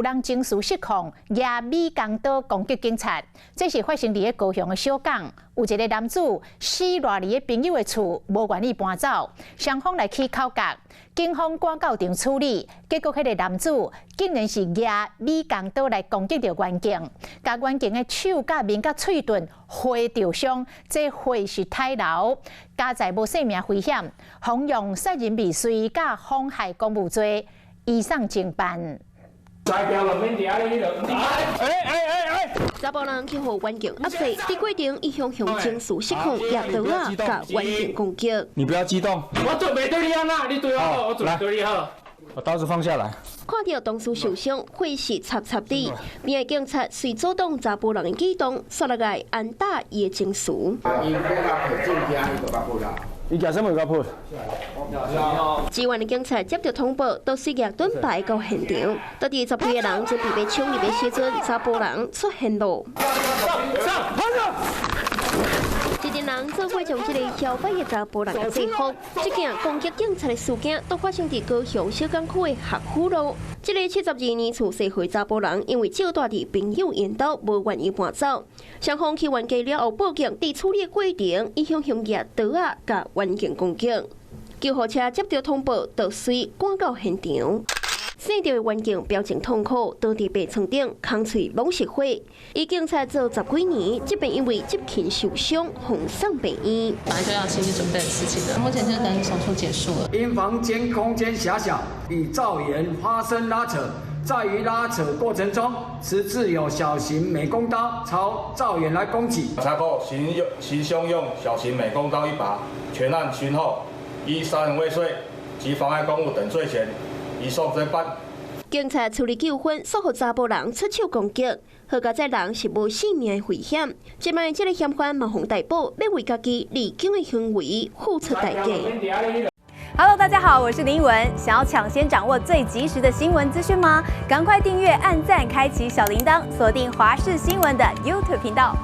人情绪失控，拿美工刀攻击警察。这是发生伫高雄的小港，有一个男子死赖伫朋友的厝，无愿意搬走，双方来起口角，警方赶到场处理，结果迄个男子竟然是拿美工刀来攻击着员警，甲员警的手、甲面、甲喙唇划着伤，这划是太老，加在无生命危险，妨用杀人未遂甲妨害公务罪，移送侦办。查甫人去互员警压制，伫过程伊向情绪失控，拿刀啊甲员警攻击。你不要激动，我准备对你安那，你对我好，我准备对你好。把刀子放下来。看到同事受伤，血是插插的，边个警察随阻挡查甫人的举动，杀落来按打伊的情绪。你家什么有破？支援的警察接到通报，都是夜盾牌到现场。当地10几个人准备要抢入的时阵，查甫人出现了。一群人做伙将这个嚣摆的查甫人制服。这件攻击警察的事件都发生在高雄小港区的学府路。这个72年出世的查甫人，因为少住伫朋友引导，无愿意搬走。双方去冤家了后报警，伫处理的过程，伊向拿刀啊甲员警攻击。救护车接到通报，就随赶到现场。死掉的员警表情痛苦，倒伫病床顶，空嘴拢是血。伊警察做10几年，即便因为接近受伤，送上病院。本来就要心理准备的事情的，目前就等手术结束了。因房间空间狭小，与造员发生拉扯，在于拉扯过程中，持自有小型美工刀朝造员来攻击。查扣行凶用小型美工刀1把，全案讯后，依杀人未遂及妨碍公务等罪嫌，移送侦办。警察处理纠纷，说服查甫人出手攻击，好加这人是无性命的危险。即摆这个嫌犯马上逮捕，要为家己离境的行为付出代价。Hello， 大家好，我是林依文。想要抢先掌握最及时的新闻资讯吗？赶快订阅、按赞、开启小铃铛，锁定华视新闻的 YouTube 频道。